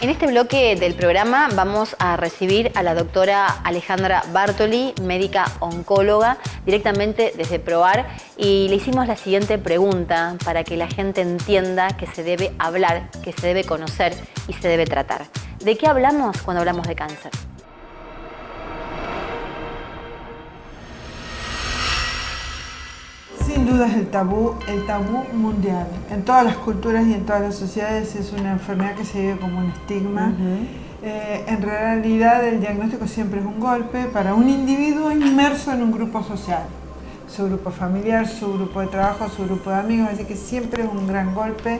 En este bloque del programa vamos a recibir a la doctora Alejandra Bartoli, médica oncóloga, directamente desde PROAR, y le hicimos la siguiente pregunta para que la gente entienda que se debe hablar, que se debe conocer y se debe tratar. ¿De qué hablamos cuando hablamos de cáncer? Sin duda es el tabú mundial. En todas las culturas y en todas las sociedades es una enfermedad que se vive como un estigma. En realidad el diagnóstico siempre es un golpe para un individuo inmerso en un grupo social. Su grupo familiar, su grupo de trabajo, su grupo de amigos, así que siempre es un gran golpe.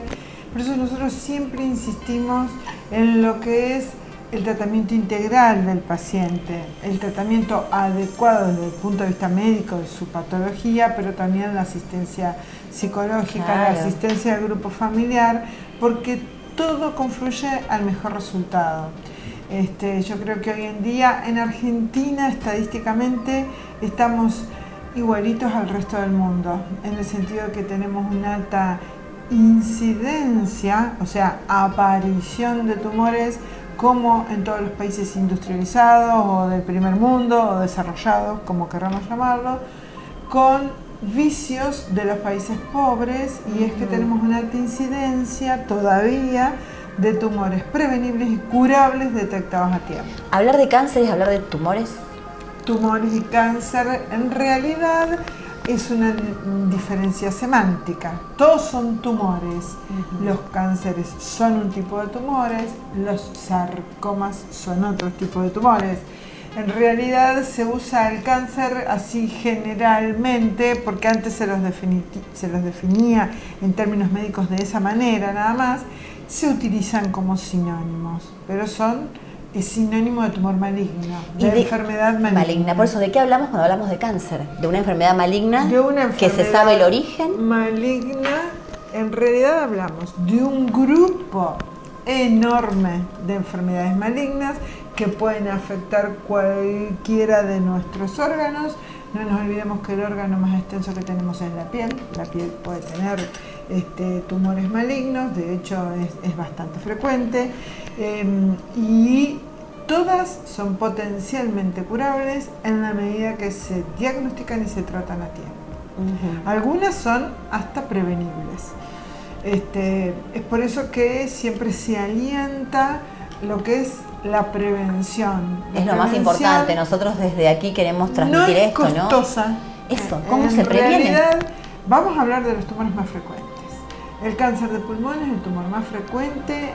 Por eso nosotros siempre insistimos en lo que es el tratamiento integral del paciente, el tratamiento adecuado desde el punto de vista médico de su patología, pero también la asistencia psicológica, la asistencia del grupo familiar, porque todo confluye al mejor resultado. Yo creo que hoy en día en Argentina estadísticamente estamos igualitos al resto del mundo, en el sentido de que tenemos una alta incidencia, o sea, aparición de tumores, como en todos los países industrializados o del primer mundo o desarrollados, como queramos llamarlo, con vicios de los países pobres, y es que tenemos una alta incidencia todavía de tumores prevenibles y curables detectados a tiempo. ¿Hablar de cáncer es hablar de tumores? Tumores y cáncer en realidad es una diferencia semántica. Todos son tumores. Los cánceres son un tipo de tumores, los sarcomas son otro tipo de tumores. En realidad se usa el cáncer así generalmente porque antes se los definía en términos médicos de esa manera nada más. Se utilizan como sinónimos, pero es sinónimo de tumor maligno, de enfermedad maligna. Por eso, ¿de qué hablamos cuando hablamos de cáncer? ¿De una enfermedad maligna? Que se sabe el origen. Maligna, en realidad hablamos de un grupo enorme de enfermedades malignas que pueden afectar cualquiera de nuestros órganos. No nos olvidemos que el órgano más extenso que tenemos es la piel. La piel puede tener tumores malignos, de hecho es bastante frecuente, y todas son potencialmente curables en la medida que se diagnostican y se tratan a tiempo. Algunas son hasta prevenibles. Es por eso que siempre se alienta lo que es la prevención. Es lo más importante. Nosotros desde aquí queremos transmitir esto, ¿no? No es costosa. Eso, ¿cómo se previene? En realidad, vamos a hablar de los tumores más frecuentes. El cáncer de pulmón es el tumor más frecuente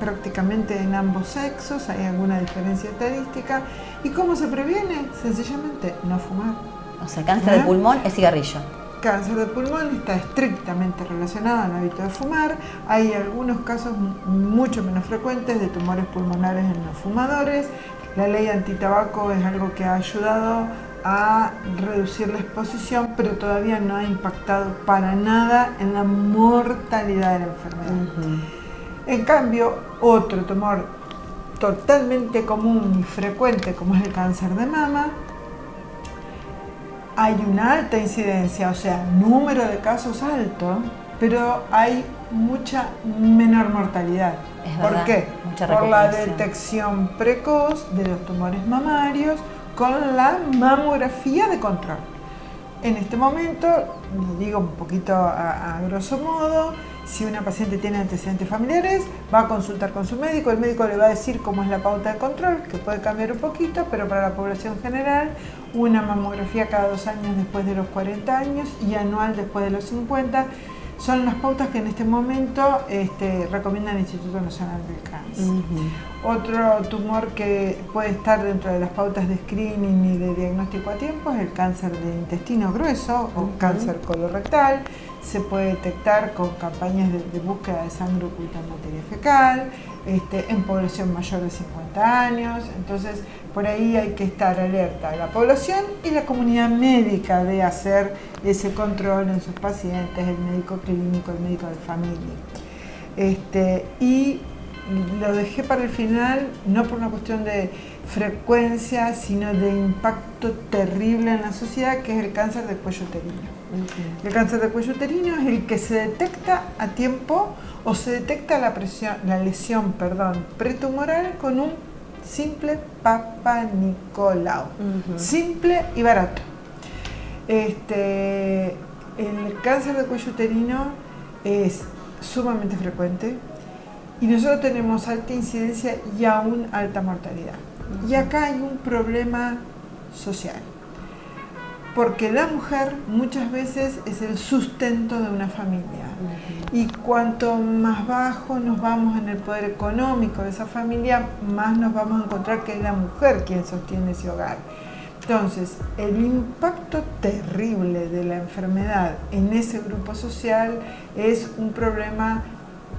prácticamente en ambos sexos, hay alguna diferencia estadística. ¿Y cómo se previene? Sencillamente no fumar. O sea, cáncer de pulmón es cigarrillo. Cáncer de pulmón está estrictamente relacionado al hábito de fumar. Hay algunos casos mucho menos frecuentes de tumores pulmonares en los fumadores. La ley antitabaco es algo que ha ayudado a reducir la exposición, pero todavía no ha impactado para nada en la mortalidad de la enfermedad. En cambio, otro tumor totalmente común y frecuente, como es el cáncer de mama, hay una alta incidencia, o sea, número de casos alto, pero hay mucha menor mortalidad. ¿Por qué? Por la detección precoz de los tumores mamarios con la mamografía de control. En este momento, lo digo un poquito a grosso modo, si una paciente tiene antecedentes familiares, va a consultar con su médico, el médico le va a decir cómo es la pauta de control, que puede cambiar un poquito, pero para la población general, una mamografía cada 2 años después de los 40 años y anual después de los 50, son las pautas que en este momento recomienda el Instituto Nacional del Cáncer. Otro tumor que puede estar dentro de las pautas de screening y de diagnóstico a tiempo es el cáncer de intestino grueso o cáncer colorectal. Se puede detectar con campañas de búsqueda de sangre oculta en materia fecal, en población mayor de 50 años. Entonces, por ahí hay que estar alerta a la población y la comunidad médica de hacer ese control en sus pacientes, el médico clínico, el médico de familia. Y lo dejé para el final, no por una cuestión de frecuencia, sino de impacto terrible en la sociedad, que es el cáncer de cuello uterino. El cáncer de cuello uterino es el que se detecta a tiempo o se detecta la lesión pretumoral con un simple Papa Nicolau. Simple y barato. El cáncer de cuello uterino es sumamente frecuente y nosotros tenemos alta incidencia y aún alta mortalidad. Y acá hay un problema social, porque la mujer muchas veces es el sustento de una familia, y cuanto más bajo nos vamos en el poder económico de esa familia, más nos vamos a encontrar que es la mujer quien sostiene ese hogar. Entonces, el impacto terrible de la enfermedad en ese grupo social es un problema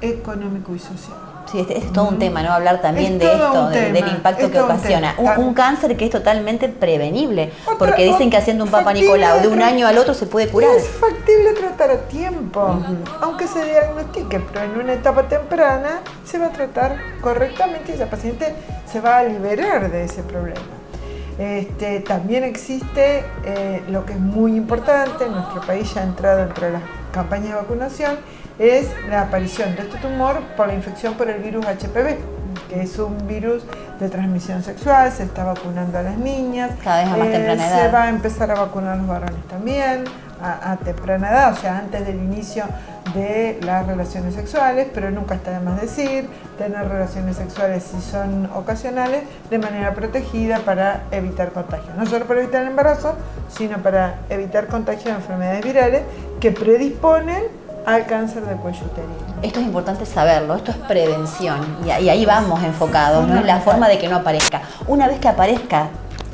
económico y social. Sí, este es todo un tema, ¿no? Hablar también de esto, del impacto que ocasiona. Un cáncer que es totalmente prevenible, porque dicen que haciendo un Papa Nicolau de un año al otro se puede curar. Es factible tratar a tiempo, aunque se diagnostique, pero en una etapa temprana se va a tratar correctamente y esa paciente se va a liberar de ese problema. También existe lo que es muy importante, en nuestro país ya ha entrado dentro de las campañas de vacunación, es la aparición de este tumor por la infección por el virus HPV, que es un virus de transmisión sexual. Se está vacunando a las niñas, cada vez a más temprana edad. Se va a empezar a vacunar a los varones también, a temprana edad, o sea, antes del inicio de las relaciones sexuales, pero nunca está de más decir, tener relaciones sexuales si son ocasionales, de manera protegida para evitar contagios. No solo para evitar el embarazo, sino para evitar contagios de enfermedades virales que predisponen al cáncer de cuello uterino. Esto es importante saberlo, esto es prevención y ahí vamos enfocados, no es la forma de que no aparezca. Una vez que aparezca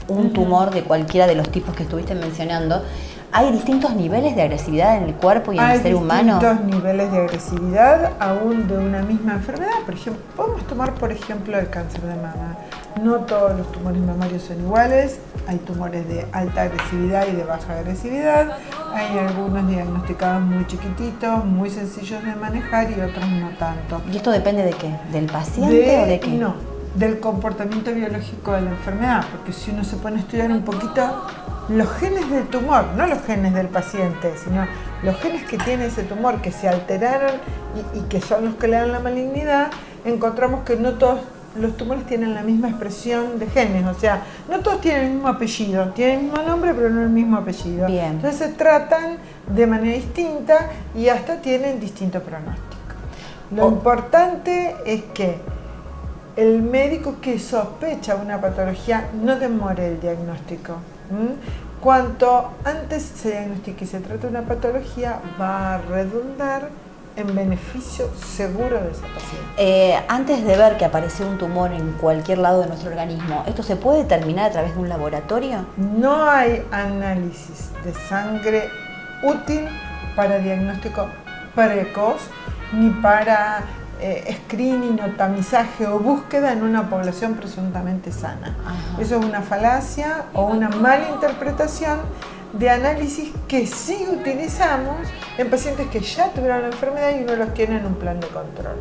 un tumor de cualquiera de los tipos que estuviste mencionando, ¿hay distintos niveles de agresividad en el cuerpo y en el ser humano? Hay distintos niveles de agresividad aún de una misma enfermedad. Por ejemplo, podemos tomar por ejemplo el cáncer de mama. No todos los tumores mamarios son iguales, hay tumores de alta agresividad y de baja agresividad, hay algunos diagnosticados muy chiquititos, muy sencillos de manejar y otros no tanto. ¿Y esto depende de qué? ¿Del paciente o de qué? No, del comportamiento biológico de la enfermedad, porque si uno se pone a estudiar un poquito los genes del tumor, no los genes del paciente, sino los genes que tiene ese tumor que se alteraron y que son los que le dan la malignidad, encontramos que no todos los tumores tienen la misma expresión de genes, o sea, no todos tienen el mismo apellido, tienen el mismo nombre pero no el mismo apellido. Bien. Entonces se tratan de manera distinta y hasta tienen distinto pronóstico. Lo importante es que el médico que sospecha una patología no demore el diagnóstico. Cuanto antes se diagnostique y se trate una patología, va a redundar en beneficio seguro de esa paciente. Antes de ver que apareció un tumor en cualquier lado de nuestro organismo, ¿esto se puede determinar a través de un laboratorio? No hay análisis de sangre útil para diagnóstico precoz ni para screening o tamizaje o búsqueda en una población presuntamente sana. Ajá. Eso es una falacia o una mala interpretación de análisis que sí utilizamos en pacientes que ya tuvieron la enfermedad y uno los tiene en un plan de control.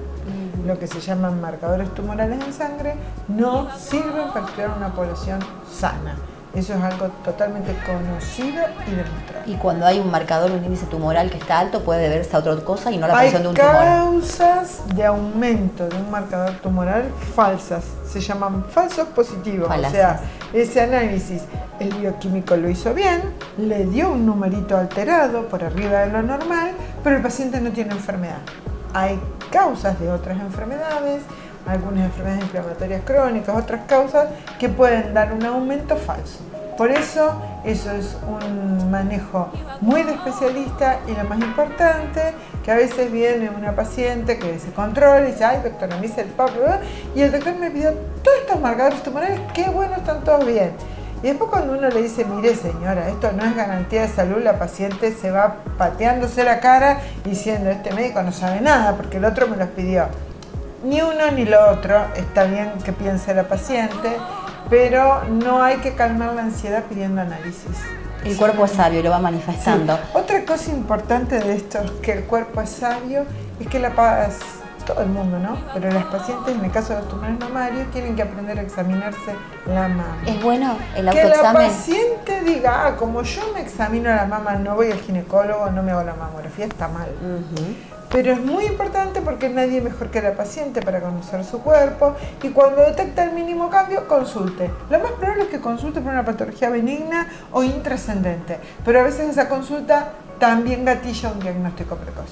Lo que se llaman marcadores tumorales en sangre no sirven para estudiar una población sana. Eso es algo totalmente conocido y demostrado. Y cuando hay un marcador, un índice tumoral que está alto, puede deberse a otra cosa y no la aparición de un tumor. Hay causas de aumento de un marcador tumoral falsas. Se llaman falsos positivos. Falacias. O sea, ese análisis, el bioquímico lo hizo bien, le dio un numerito alterado por arriba de lo normal, pero el paciente no tiene enfermedad. Hay causas de otras enfermedades, algunas enfermedades inflamatorias crónicas, otras causas que pueden dar un aumento falso. Por eso es un manejo muy de especialista y lo más importante, que a veces viene una paciente que se controla y dice, ay doctora, me hice el Papa, y el doctor me pidió todos estos marcadores tumorales, qué bueno, están todos bien. Y después cuando uno le dice, mire señora, esto no es garantía de salud, la paciente se va pateándose la cara diciendo, este médico no sabe nada porque el otro me los pidió. Ni uno ni lo otro, está bien que piense la paciente, pero no hay que calmar la ansiedad pidiendo análisis. El cuerpo es sabio, lo va manifestando. Sí. Otra cosa importante de esto, que el cuerpo es sabio, es que la todo el mundo, ¿no? Pero las pacientes, en el caso de los tumores mamarios, tienen que aprender a examinarse la mama. ¿Es bueno el autoexamen? Que la paciente diga, como yo me examino la mama, no voy al ginecólogo, no me hago la mamografía, está mal. Pero es muy importante porque nadie mejor que la paciente para conocer su cuerpo, y cuando detecta el mínimo cambio, consulte. Lo más probable es que consulte por una patología benigna o intrascendente, pero a veces esa consulta también gatilla un diagnóstico precoz.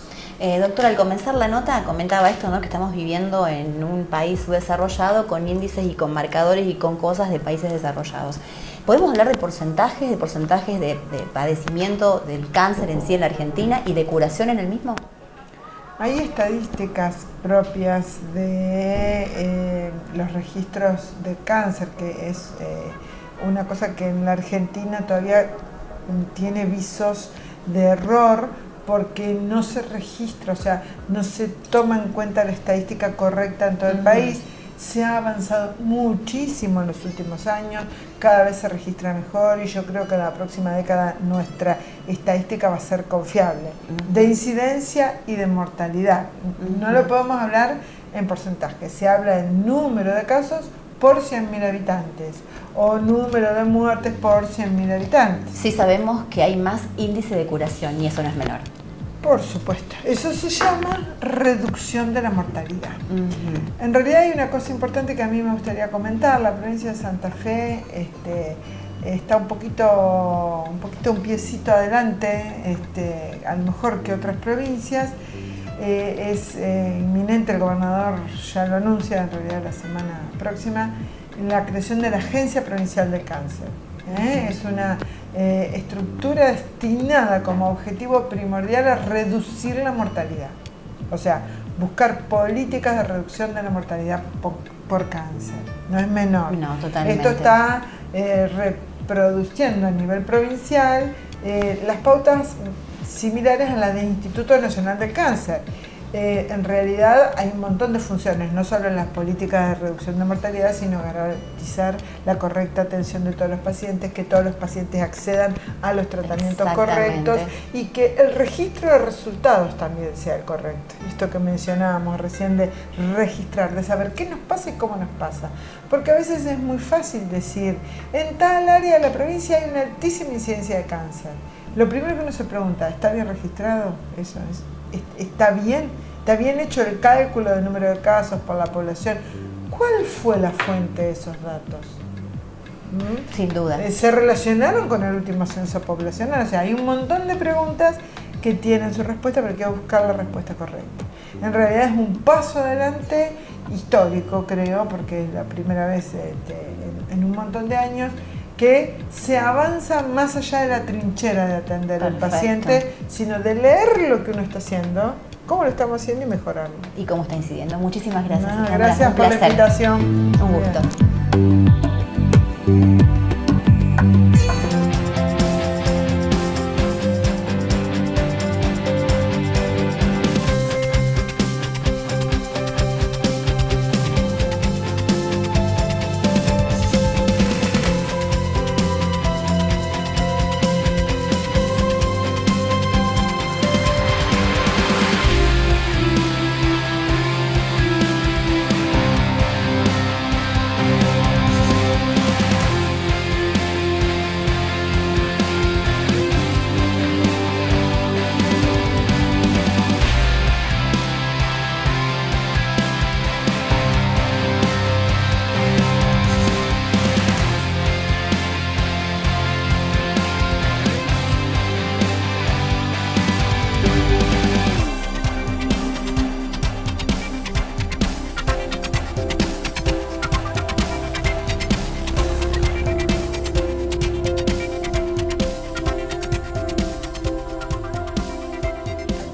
Doctora, al comenzar la nota comentaba esto, ¿no? Que estamos viviendo en un país subdesarrollado con índices y con marcadores y con cosas de países desarrollados. ¿Podemos hablar de porcentajes de padecimiento del cáncer en sí en la Argentina y de curación en el mismo? Hay estadísticas propias de los registros de cáncer, que es una cosa que en la Argentina todavía tiene visos de error porque no se registra, o sea, no se toma en cuenta la estadística correcta en todo el país. Se ha avanzado muchísimo en los últimos años, cada vez se registra mejor y yo creo que en la próxima década nuestra estadística va a ser confiable, de incidencia y de mortalidad. No lo podemos hablar en porcentaje, se habla en número de casos por 100.000 habitantes o número de muertes por 100.000 habitantes. Sí sabemos que hay más índice de curación y eso no es menor. Por supuesto, eso se llama reducción de la mortalidad. En realidad hay una cosa importante que a mí me gustaría comentar. La provincia de Santa Fe está un piecito adelante, a lo mejor que otras provincias. Es inminente, el gobernador ya lo anuncia, en realidad la semana próxima, la creación de la Agencia Provincial del Cáncer. Es una estructura destinada como objetivo primordial a reducir la mortalidad, o sea, buscar políticas de reducción de la mortalidad por cáncer. No es menor. No, totalmente. Esto está reproduciendo a nivel provincial las pautas similares a las del Instituto Nacional del Cáncer. En realidad hay un montón de funciones, no solo en las políticas de reducción de mortalidad, sino garantizar la correcta atención de todos los pacientes, que todos los pacientes accedan a los tratamientos correctos y que el registro de resultados también sea el correcto. Esto que mencionábamos recién de registrar, de saber qué nos pasa y cómo nos pasa. Porque a veces es muy fácil decir, en tal área de la provincia hay una altísima incidencia de cáncer. Lo primero que uno se pregunta, ¿está bien registrado? Eso es. ¿Está bien? ¿Está bien hecho el cálculo del número de casos por la población? ¿Cuál fue la fuente de esos datos? Sin duda. ¿Se relacionaron con el último censo poblacional? O sea, hay un montón de preguntas que tienen su respuesta, pero hay que buscar la respuesta correcta. En realidad es un paso adelante histórico, creo, porque es la primera vez en un montón de años que se avanza más allá de la trinchera de atender al paciente, sino de leer lo que uno está haciendo, cómo lo estamos haciendo y mejorarlo. Y cómo está incidiendo. Muchísimas gracias. Gracias por la invitación. Un gusto.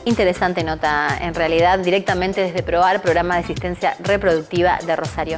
Interesante nota, en realidad, directamente desde PROAR, Programa de Asistencia Reproductiva de Rosario.